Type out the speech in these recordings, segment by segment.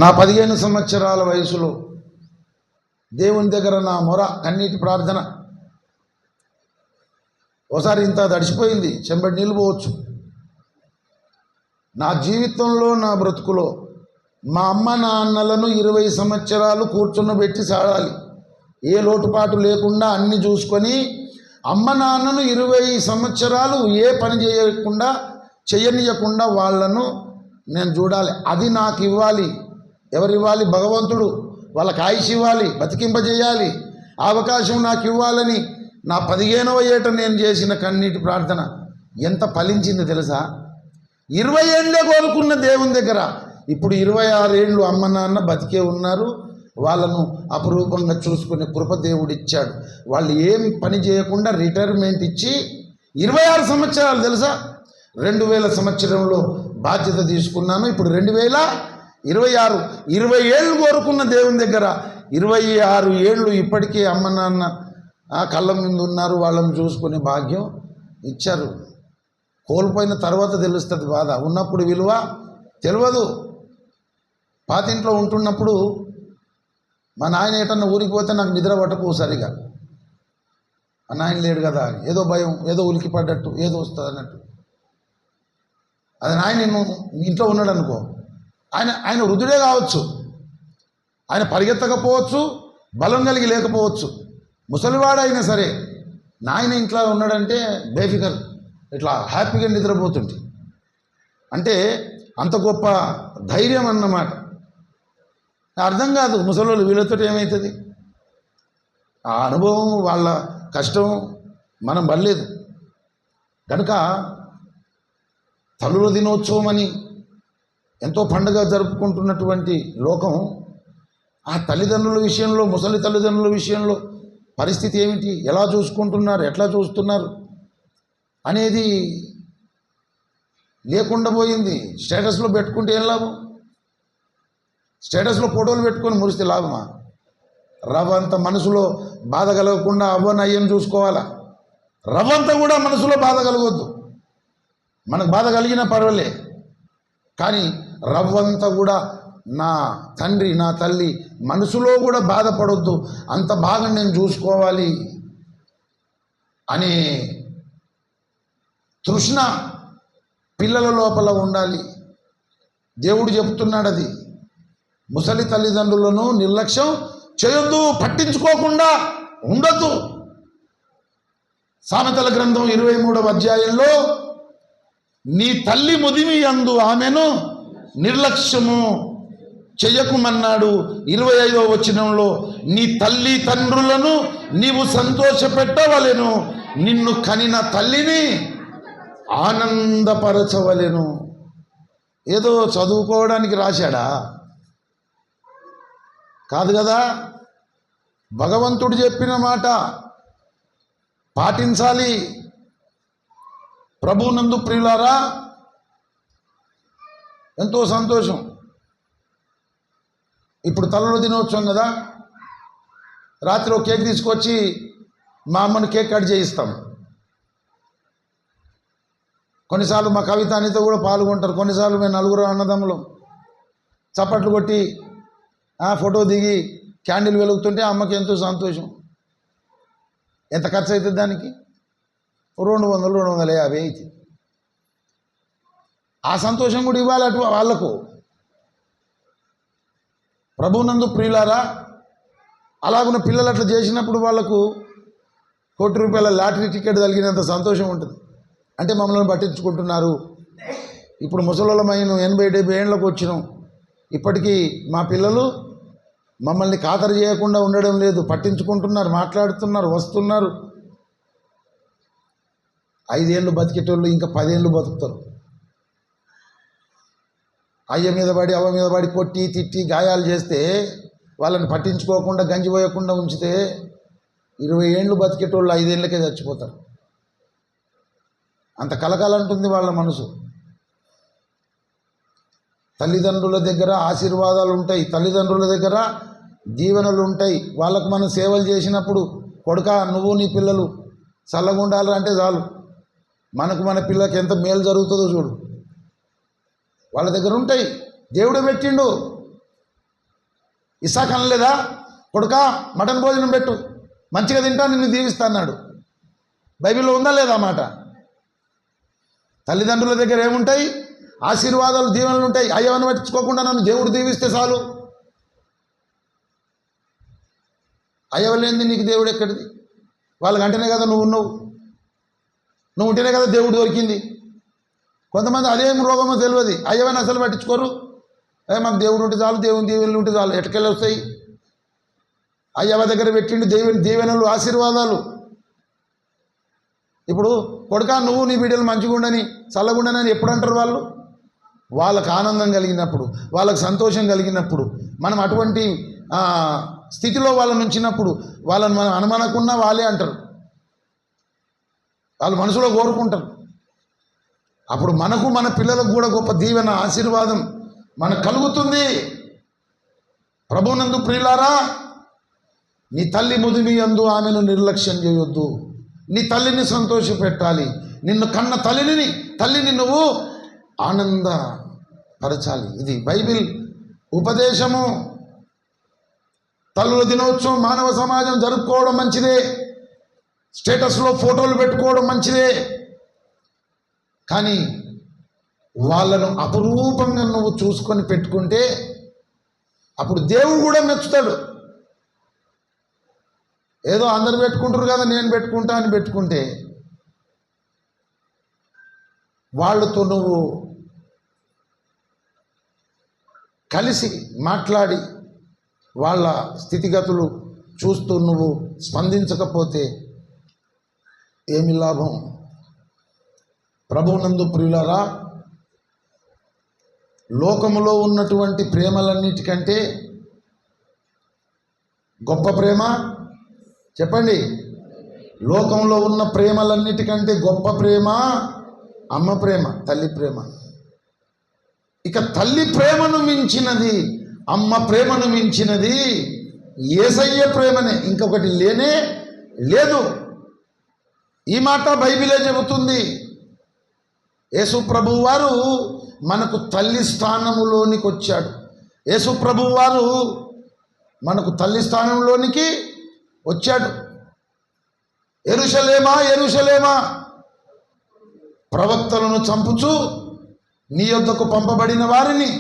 నా 15 సంవత్సరాల వయసులో దేవుని దగ్గర నా మొర కన్నీటి ప్రార్థన ఒకసారి ఇంత తడిసిపోయింది, చెంబడి నీళ్ళు పోవచ్చు. నా జీవితంలో, నా బ్రతుకులో మా అమ్మ నాన్నలను 20 సంవత్సరాలు కూర్చున్నబెట్టి సాడాలి, ఏ లోటుపాటు లేకుండా అన్ని చూసుకొని అమ్మ నాన్నను 20 సంవత్సరాలు ఏ పని చేయనీయకుండా వాళ్ళను నేను చూడాలి. అది నాకు ఇవ్వాలి. ఎవరివ్వాలి? భగవంతుడు. వాళ్ళకి ఆయుష్ ఇవ్వాలి, బతికింపజేయాలి. ఆ అవకాశం నాకు ఇవ్వాలని నా 15వ ఏట నేను చేసిన కన్నీటి ప్రార్థన ఎంత ఫలించింది తెలుసా? 20 ఏళ్ళే కోరుకున్న దేవుని దగ్గర ఇప్పుడు 26 ఏళ్ళు అమ్మ నాన్న బతికే ఉన్నారు. వాళ్ళను అపురూపంగా చూసుకునే కృప దేవుడు ఇచ్చాడు. వాళ్ళు ఏం పని చేయకుండా రిటైర్మెంట్ ఇచ్చి 26 సంవత్సరాలు తెలుసా? 2000 సంవత్సరంలో బాధ్యత తీసుకున్నాను. ఇప్పుడు 2026 20 ఏళ్ళు కోరుకున్న దేవుని దగ్గర 26 ఏళ్ళు ఇప్పటికీ అమ్మ నాన్న కళ్ళ ముందు ఉన్నారు. వాళ్ళని చూసుకునే భాగ్యం ఇచ్చారు. కోల్పోయిన తర్వాత తెలుస్తుంది బాధ, ఉన్నప్పుడు విలువ తెలియదు. పాతింట్లో ఉంటున్నప్పుడు మా నాయన ఏటన్నా ఊరికి పోతే నాకు నిద్ర పట్టకు సరిగా. మా నాయన లేడు కదా, ఏదో భయం, ఏదో ఉలికి పడ్డట్టు, ఏదో వస్తుంది అన్నట్టు. అది నాయన నేను ఇంట్లో ఉన్నాడు అనుకో, ఆయన వృద్ధుడే కావచ్చు, ఆయన పరిగెత్తకపోవచ్చు, బలం కలిగి లేకపోవచ్చు, ముసలివాడైనా సరే నాయన ఇంట్లో ఉన్నాడంటే బేఫికర్ ఇట్లా హ్యాపీగా నిద్రపోతుంటే, అంటే అంత గొప్ప ధైర్యం అన్నమాట. అర్థం కాదు ముసలోళ్ళు వీళ్ళతో ఏమవుతుంది. ఆ అనుభవం, వాళ్ళ కష్టం మనం పడలేదు కనుక తల్లుల దినోత్సవం అని ఎంతో పండుగ జరుపుకుంటున్నటువంటి లోకం ఆ తల్లిదండ్రుల విషయంలో, ముసలి తల్లిదండ్రుల విషయంలో పరిస్థితి ఏమిటి, ఎలా చూసుకుంటున్నారు, ఎట్లా చూస్తున్నారు అనేది లేకుండా పోయింది. స్టేటస్లో పెట్టుకుంటే ఏం లాభం? స్టేటస్లో ఫోటోలు పెట్టుకొని మురిస్తే లాభమా? రవ్వంత మనసులో బాధ కలగకుండా అవ్వని అయ్యని చూసుకోవాలా. రవ్వంతా కూడా మనసులో బాధ కలగొద్దు. మనకు బాధ కలిగినా పర్వాలే, కానీ రవ్వంతా కూడా నా తండ్రి, నా తల్లి మనసులో కూడా బాధపడొద్దు, అంత బాగా నేను చూసుకోవాలి అనే తృష్ణ పిల్లల లోపల ఉండాలి. దేవుడు చెప్తున్నాడు అది. ముసలి తల్లిదండ్రులను నిర్లక్ష్యం చేయొద్దు, పట్టించుకోకుండా ఉండొద్దు. సామెతల గ్రంథం 23వ అధ్యాయంలో నీ తల్లి ముదిమి యందు ఆమెను నిర్లక్ష్యము చెయ్యకుమన్నాడు. 25వ వచనంలో నీ తల్లి తండ్రులను నీవు సంతోషపెట్టవలెను, నిన్ను కనిన తల్లిని ఆనందపరచవలెను. ఏదో చదువుకోవడానికి రాశాడా? కాదు కదా. భగవంతుడు చెప్పిన మాట పాటించాలి. ప్రభువునందు ప్రియులారా, ఎంతో సంతోషం. ఇప్పుడు తల్లుల దినోత్సవం కదా, రాత్రి ఒక కేక్ తీసుకొచ్చి మా అమ్మను కేక్ కట్ చేయిస్తాం. కొన్నిసార్లు మా కవిత అనితో కూడా పాల్గొంటారు. కొన్నిసార్లు మేము నలుగురు అన్నదమ్ములం చప్పట్లు కొట్టి ఫోటో దిగి క్యాండిల్ వెలుగుతుంటే అమ్మకి ఎంతో సంతోషం. ఎంత ఖర్చు అవుతుంది దానికి? 200 250 అవుతుంది. ఆ సంతోషం కూడా ఇవ్వాలి అటు వాళ్లకు. ప్రభువునందు ప్రియులారా, అలాగున్న పిల్లలు అట్లా చేసినప్పుడు వాళ్లకు ₹1 కోటి లాటరీ టికెట్ తగిలినంత సంతోషం ఉంటుంది. అంటే మమ్మల్ని పట్టించుకుంటున్నారు. ఇప్పుడు ముసలోళ్ళమైన 80-70 ఏళ్ళకు వచ్చినాం, ఇప్పటికీ మా పిల్లలు మమ్మల్ని ఖాతరు చేయకుండా ఉండడం లేదు, పట్టించుకుంటున్నారు, మాట్లాడుతున్నారు, వస్తున్నారు. 5 ఏళ్ళు బతికేటోళ్ళు ఇంకా 10 ఏళ్ళు బతుకుతారు. అయ్య మీద పడి, అవ్వ మీద పడి, కొట్టి తిట్టి గాయాలు చేస్తే, వాళ్ళని పట్టించుకోకుండా గంజిపోయకుండా ఉంచితే 20 ఏళ్ళు బతికేటోళ్ళు 5 ఏళ్ళకే చచ్చిపోతారు. అంత కలకాలంటుంది వాళ్ళ మనసు. తల్లిదండ్రుల దగ్గర ఆశీర్వాదాలు ఉంటాయి, తల్లిదండ్రుల దగ్గర దీవెనలు ఉంటాయి. వాళ్ళకు మనం సేవలు చేసినప్పుడు, కొడుకా నువ్వు నీ పిల్లలు చల్లగా ఉండాలి అంటే చాలు, మనకు మన పిల్లకి ఎంత మేలు జరుగుతుందో చూడు. వాళ్ళ దగ్గర ఉంటాయి. దేవుడు పెట్టిండు. ఇస్సాకు అనలేదా, కొడుకా మటన్ భోజనం పెట్టు, మంచిగా తింటా, నిన్ను దీవిస్తా అన్నాడు. బైబిల్లో ఉందా లేదా మాట? తల్లిదండ్రుల దగ్గర ఏముంటాయి? ఆశీర్వాదాలు, దీవెనలు ఉంటాయి. అయ్యవని పట్టించుకోకుండా నన్ను దేవుడు దీవిస్తే చాలు. అయ్యవలేంది నీకు దేవుడు ఎక్కడిది? వాళ్ళకంటేనే కదా నువ్వు ఉన్నావు, నువ్వు ఉంటేనే కదా దేవుడు దొరికింది. కొంతమంది అదేం రోగమో తెలియదు, అయ్యవని అసలు పట్టించుకోరు. మాకు దేవుడు ఉంటే చాలు, దేవుని దీవెనలు ఉంటే చాలు. ఎటకెళ్ళి వస్తాయి? అయ్యవ దగ్గర పెట్టిండు దీవెనలు, ఆశీర్వాదాలు. ఇప్పుడు కొడుకా నువ్వు నీ బిడ్డలు మంచిగా ఉండని, చల్లగుండని ఎప్పుడు అంటారు వాళ్ళు? వాళ్ళకు ఆనందం కలిగినప్పుడు, వాళ్ళకు సంతోషం కలిగినప్పుడు, మనం అటువంటి స్థితిలో వాళ్ళని ఉంచినప్పుడు వాళ్ళని మనం అనుమానకున్నా వాళ్ళే అంటారు, వాళ్ళు మనసులో కోరుకుంటారు. అప్పుడు మనకు మన పిల్లలకు కూడా గొప్ప దీవెన, ఆశీర్వాదం మనకు కలుగుతుంది. ప్రభువునందు ప్రియులారా, నీ తల్లి ముదిమి యందు ఆమెను నిర్లక్ష్యం చేయొద్దు. నీ తల్లిని సంతోషపెట్టాలి. నిన్ను కన్న తల్లిని నువ్వు ఆనందపరచాలి. ఇది బైబిల్ ఉపదేశము. తల్లుల దినోత్సవం మానవ సమాజం జరుపుకోవడం మంచిదే, స్టేటస్లో ఫోటోలు పెట్టుకోవడం మంచిదే. కానీ వాళ్ళను అపురూపంగా నువ్వు చూసుకొని పెట్టుకుంటే అప్పుడు దేవుడు కూడా మెచ్చుతాడు. ఏదో అందరు పెట్టుకుంటారు కదా నేను పెట్టుకుంటా అని పెట్టుకుంటే వాళ్ళతో నువ్వు కలిసి మాట్లాడి వాళ్ళ స్థితిగతులు చూస్తూ నువ్వు స్పందించకపోతే ఏమి లాభం? ప్రభువునందు ప్రియులారా, లోకములో ఉన్నటువంటి ప్రేమలన్నిటికంటే గొప్ప ప్రేమ చెప్పండి. లోకంలో ఉన్న ప్రేమలన్నిటికంటే గొప్ప ప్రేమ అమ్మ ప్రేమ, తల్లి ప్రేమ. ఇక తల్లి ప్రేమను మించినది, అమ్మ ప్రేమను మించినది యేసయ్య ప్రేమనే, ఇంకొకటి లేనే లేదు. ఈ మాట బైబిలే చెబుతుంది. యేసు ప్రభువు వారు మనకు తల్లి స్థానములోనికి వచ్చాడు. యేసు ప్రభువు వారు మనకు తల్లి స్థానంలోనికి వచ్చాడు. యెరూషలేమా యెరూషలేమా, ప్రవక్తలను చంపుచు నీ యొద్దకు పంపబడిన వారిని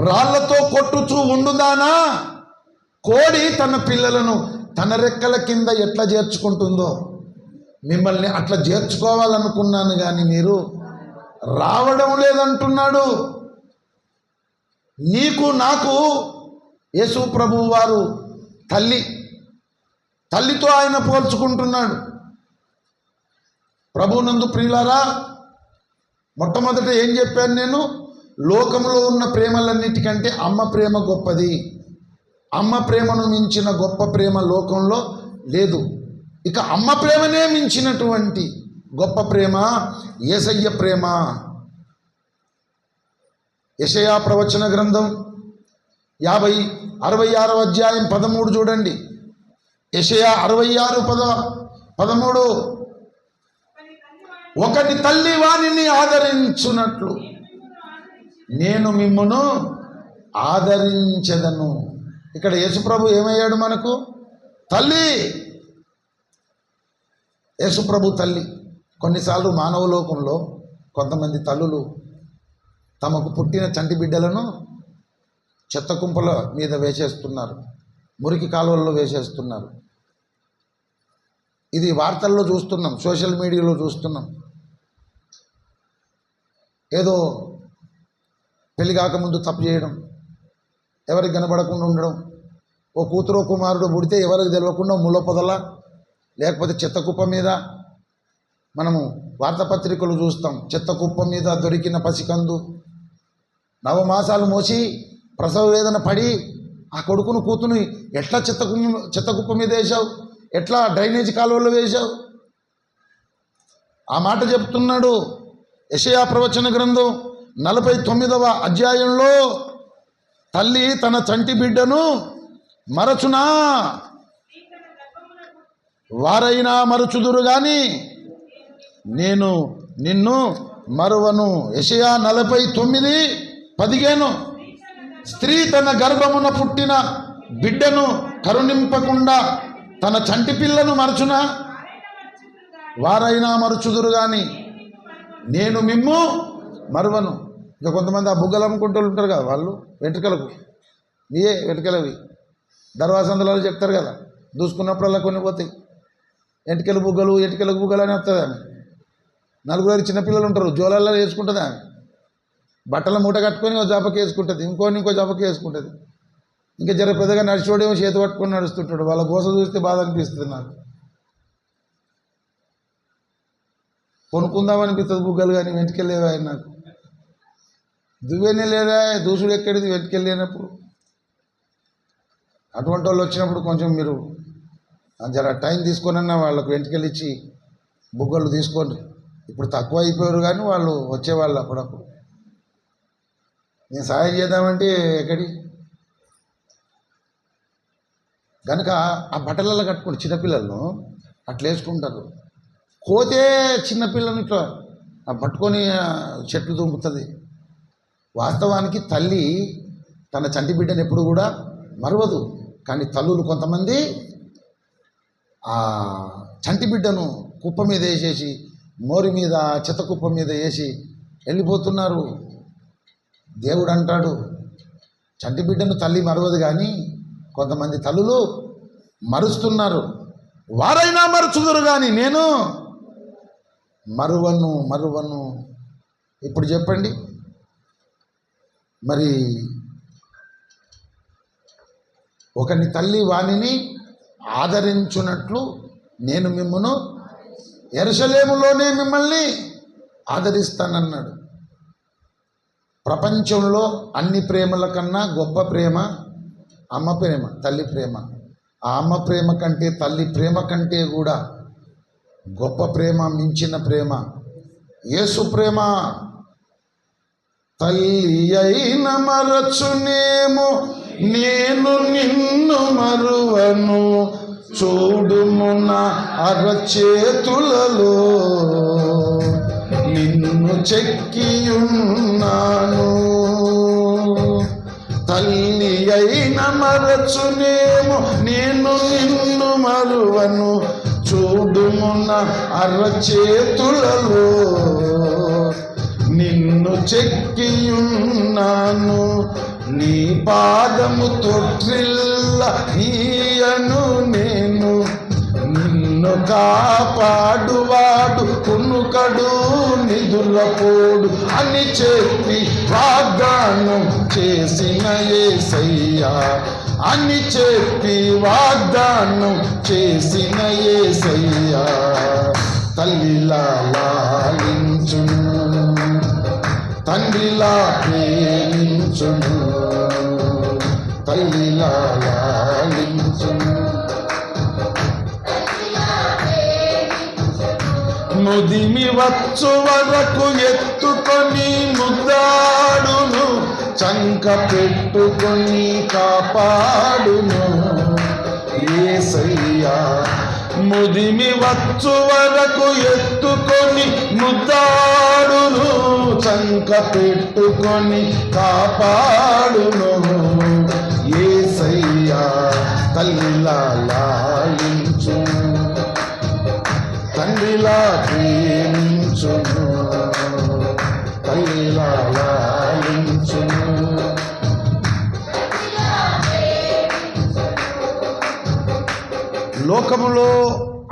రాళ్లతో కొట్టుచూ ఉండుదానా, కోడి తన పిల్లలను తన రెక్కల కింద ఎట్లా చేర్చుకుంటుందో మిమ్మల్ని అట్లా చేర్చుకోవాలనుకున్నాను కానీ మీరు రావడం లేదంటున్నాడు. నీకు నాకు యేసు ప్రభువు వారు తల్లితో ఆయన పోల్చుకుంటున్నాడు. ప్రభువునందు ప్రియులారా, మొట్టమొదట ఏం చెప్పాను నేను? లోకంలో ఉన్న ప్రేమలన్నిటికంటే అమ్మ ప్రేమ గొప్పది. అమ్మ ప్రేమను మించిన గొప్ప ప్రేమ లోకంలో లేదు. ఇక అమ్మ ప్రేమనే మించినటువంటి గొప్ప ప్రేమ యేసయ్య ప్రేమ. యెషయా ప్రవచన గ్రంథం 66వ అధ్యాయం 13 చూడండి. యెషయా 66:13, ఒకటి తల్లి వానిని ఆదరించున్నట్లు నేను మిమ్మును ఆదరించెదను. ఇక్కడ యేసుప్రభు ఏమయ్యాడు మనకు? తల్లి. యేసుప్రభు తల్లి. కొన్నిసార్లు మానవ లోకంలో కొంతమంది తల్లులు తమకు పుట్టిన చంటి బిడ్డలను చెత్త కుంపల మీద వేసేస్తున్నారు, మురికి కాలువల్లో వేసేస్తున్నారు. ఇది వార్తల్లో చూస్తున్నాం, సోషల్ మీడియాలో చూస్తున్నాం. ఏదో పెళ్లి కాకముందు తప్పు చేయడం, ఎవరికి కనబడకుండా ఉండడం, ఓ కూతురు కుమారుడు పుడితే ఎవరికి తెలియకుండా ముళ్ళ పొదల లేకపోతే చెత్త కుప్ప మీద, మనము వార్తాపత్రికలు చూస్తాం, చెత్త కుప్ప మీద దొరికిన పసికందు 9 మాసాలు మోసి ప్రసవ వేదన పడి ఆ కొడుకును కూతుని ఎట్లా చెత్త కుప్ప మీద వేశావు, ఎట్లా డ్రైనేజ్ కాలువలో వేశావు? ఆ మాట చెప్తున్నాడు యెషయా ప్రవచన గ్రంథం 49వ అధ్యాయంలో. తల్లి తన చంటి బిడ్డను మరచునా, వారైనా మరచుదురు గాని నేను నిన్ను మరువను. యెషయా 49:15, స్త్రీ తన గర్భమున పుట్టిన బిడ్డను కరుణింపకుండా తన చంటి పిల్లను మరచునా? వారైనా మరుచుదురు కానీ నేను మిమ్ము మరువను. ఇంకా కొంతమంది ఆ బుగ్గలు అమ్ముకుంటూ ఉంటారు కదా, వాళ్ళు వెంట్రుకలకు మీయే వెంట్రుకలవి దర్వాసందులలో చెప్తారు కదా, దూసుకున్నప్పుడల్లా కొన్ని పోతాయి. ఎంటికల బుగ్గలు అని వస్తుంది ఆమె. నలుగురు చిన్నపిల్లలు ఉంటారు, జోలల్లో వేసుకుంటుంది ఆమె. బట్టల మూట కట్టుకొని ఒక జపకి వేసుకుంటుంది, ఇంకో జపకి వేసుకుంటుంది. ఇంకా జర పెద్దగా నడిచోడేమో చేతి పట్టుకొని నడుస్తుంటాడు. వాళ్ళ గోస చూస్తే బాధ అనిపిస్తుంది నాకు. కొనుక్కుందామనిపిస్తుంది బుగ్గలు, కానీ వెంటకెళ్ళేవా నాకు. దువ్వేనే లేదా, దూసుడు ఎక్కడిది వెంటకెళ్ళేనప్పుడు. అటువంటి వాళ్ళు వచ్చినప్పుడు కొంచెం మీరు జర టైం తీసుకొనన్నా వాళ్ళకు వెంటకెళ్ళి ఇచ్చి బుగ్గలు తీసుకోండి. ఇప్పుడు తక్కువ అయిపోయారు కానీ వాళ్ళు వచ్చేవాళ్ళు అప్పుడప్పుడు. నేను సాయం చేద్దామంటే ఎక్కడి కనుక ఆ బట్టలలో కట్టుకోండి. చిన్నపిల్లలను అట్లా వేసుకుంటారు. కోతే చిన్నపిల్లని ఇట్లా పట్టుకొని చెట్లు దుంపుతుంది. వాస్తవానికి తల్లి తన చంటి బిడ్డను ఎప్పుడు కూడా మరవదు. కానీ తల్లులు కొంతమంది ఆ చంటి బిడ్డను కుప్ప మీద వేసేసి, మోరి మీద, చెత్త కుప్ప మీద వేసి వెళ్ళిపోతున్నారు. దేవుడు అంటాడు, చంటి బిడ్డను తల్లి మరవదు కానీ కొంతమంది తల్లులు మరుస్తున్నారు. వారైనా మరుచుదురు కానీ నేను మరువను. ఇప్పుడు చెప్పండి, మరి ఒకని తల్లి వానిని ఆదరించున్నట్లు నేను మిమ్మను యెరూషలేములోనే మిమ్మల్ని ఆదరిస్తానన్నాడు. ప్రపంచంలో అన్ని ప్రేమల కన్నా గొప్ప ప్రేమ అమ్మ ప్రేమ, తల్లి ప్రేమ. ఆ అమ్మ ప్రేమ కంటే, తల్లి ప్రేమ కంటే కూడా గొప్ప ప్రేమ, మించిన ప్రేమ యేసు ప్రేమ. తల్లి అయిన మరచునేమో నేను నిన్ను మరువను, చూడుము నా అరచేతులలో నిన్ను చెక్కియున్నాను. తల్లి అయిన మరచునేమో నేను నిన్ను మరువను, చూడుము నా అరచేతులలో నిన్ను చెక్కియున్నాను. నీ పాదము తొట్రిల్ల నీయను నేను, నిన్ను కాపాడువాడు కునుకడు నిదులపోడు అని చెప్పి వాగ్దానం చేసిన యేసయ్యా, అని చెప్పి వాగ్దానం చేసిన యేసయ్యా. తల్లిలా లాలించును, తండ్రిలా ప్రేమించును, తల్లిలా లాలించును. ముదిమి వచ్చు వరకు ఎత్తుకొని ముద్దాడును, చంక పెట్టుకొని కాపాడును యేసయ్యా. ముదిమి వచ్చు వరకు ఎత్తుకొని ముద్దాడును, చంక పెట్టుకొని కాపాడును యేసయ్యా. తల్లిలా లాలించును, తండ్రిలా ప్రేమించును, తల్లిలా లాలించును. లోకములో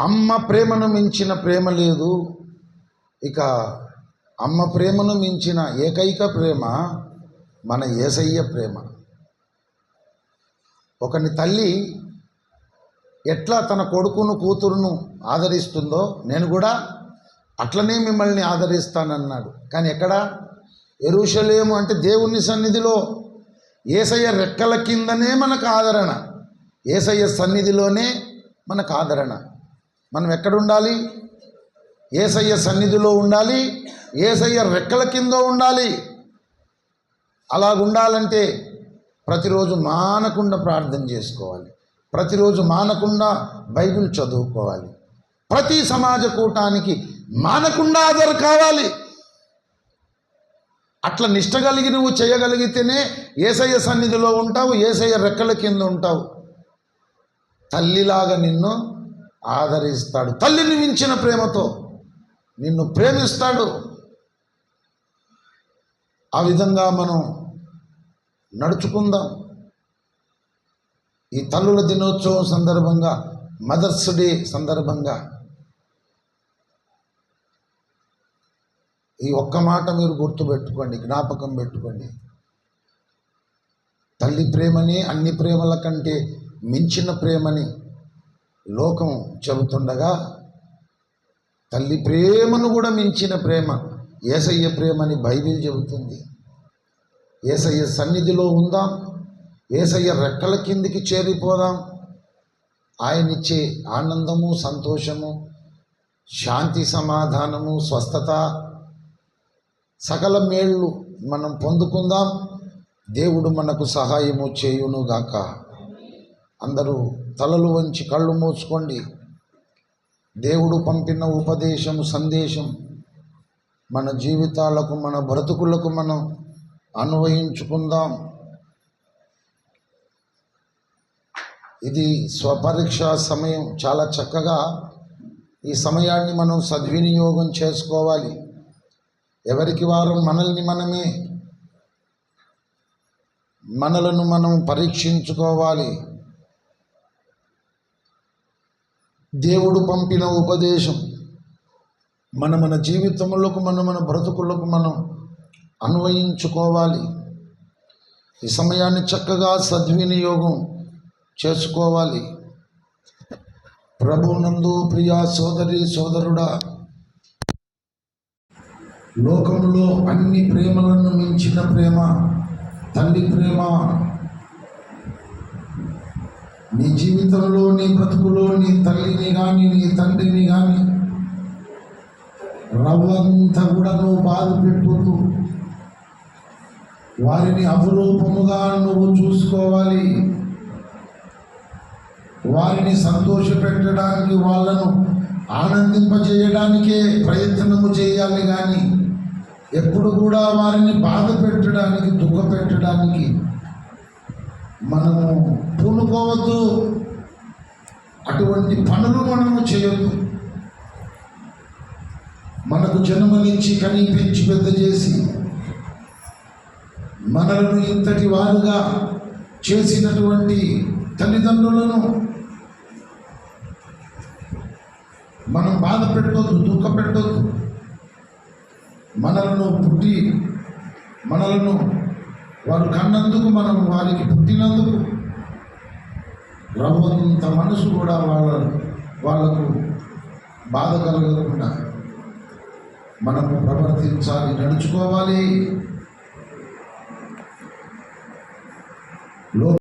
అమ్మ ప్రేమను మించిన ప్రేమ లేదు. ఇక అమ్మ ప్రేమను మించిన ఏకైక ప్రేమ మన యేసయ్య ప్రేమ. ఒకని తల్లి ఎట్లా తన కొడుకును కూతురును ఆదరిస్తుందో నేను కూడా అట్లనే మిమ్మల్ని ఆదరిస్తానన్నాడు. కానీ ఎక్కడ? యెరూషలేము అంటే దేవుని సన్నిధిలో, యేసయ్య రెక్కల కిందనే మనకు ఆదరణ, యేసయ్య సన్నిధిలోనే మనకు ఆదరణ. మనం ఎక్కడ ఉండాలి? యేసయ్య సన్నిధిలో ఉండాలి, యేసయ్య రెక్కల కింద ఉండాలి. అలాగుండాలంటే ప్రతిరోజు మానకుండా ప్రార్థన చేసుకోవాలి, ప్రతిరోజు మానకుండా బైబిల్ చదువుకోవాలి, ప్రతి సమాజ కూటానికి మానకుండా హాజరు కావాలి. అట్లా నిష్ట కలిగి నువ్వు చేయగలిగితేనే యేసయ్య సన్నిధిలో ఉంటావు, యేసయ్య రెక్కల కింద ఉంటావు. తల్లిలాగా నిన్ను ఆదరిస్తాడు. తల్లిని మించిన ప్రేమతో నిన్ను ప్రేమిస్తాడు. ఆ విధంగా మనం నడుచుకుందాం. ఈ తల్లుల దినోత్సవం సందర్భంగా, మదర్స్ డే సందర్భంగా ఈ ఒక్క మాట మీరు గుర్తుపెట్టుకోండి, జ్ఞాపకం పెట్టుకోండి. తల్లి ప్రేమని అన్ని ప్రేమల కంటే మించిన ప్రేమని లోకం చెబుతుండగా, తల్లి ప్రేమను కూడా మించిన ప్రేమ యేసయ్య ప్రేమని బైబిల్ చెబుతుంది. యేసయ్య సన్నిధిలో ఉందాం, యేసయ్య రెక్కల కిందికి చేరిపోదాం. ఆయనిచ్చే ఆనందము, సంతోషము, శాంతి, సమాధానము, స్వస్థత, సకల మేళ్ళు మనం పొందుకుందాం. దేవుడు మనకు సహాయము చేయునుగాక. అందరూ తలలు వంచి కళ్ళు మూసుకోండి. దేవుడు పంపిన ఉపదేశం, సందేశం మన జీవితాలకు, మన బ్రతుకులకు మనం అన్వయించుకుందాం. ఇది స్వపరీక్ష సమయం. చాలా చక్కగా ఈ సమయాన్ని మనం సద్వినియోగం చేసుకోవాలి. ఎవరికి వారు మనలను మనం పరీక్షించుకోవాలి. దేవుడు పంపిన ఉపదేశం మన జీవితములకు, మన బ్రతుకులకు మనం అన్వయించుకోవాలి. ఈ సమయాన్ని చక్కగా సద్వినియోగం చేసుకోవాలి. ప్రభునందు ప్రియా సోదరి సోదరుడా, లోకంలో అన్ని ప్రేమలను మించిన ప్రేమ తల్లి ప్రేమ. నీ జీవితంలో, నీ బ్రతుకులో నీ తల్లిని కానీ, నీ తండ్రిని కానీ రవ్వంతా కూడా నువ్వు బాధ పెట్టుతూ వారిని అపురూపముగా నువ్వు చూసుకోవాలి. వారిని సంతోషపెట్టడానికి, వాళ్ళను ఆనందింపజేయడానికే ప్రయత్నము చేయాలి. కానీ ఎప్పుడు కూడా వారిని బాధ పెట్టడానికి, దుఃఖ పెట్టడానికి మనము పూనుకోవద్దు. అటువంటి పనులు మనము చేయొద్దు. మనకు జన్మనిచ్చి, కని, పెంచి, పెద్ద చేసి మనలను ఇంతటి వారుగా చేసినటువంటి తల్లిదండ్రులను మనం బాధ పెట్టొద్దు, దుఃఖ పెట్టొద్దు. మనలను వారు కన్నందుకు, మనం వారికి పుట్టినందుకు రవ్వంత మనసు కూడా వాళ్ళకు బాధ కలగకుండా మనము ప్రవర్తించాలి, నడుచుకోవాలి.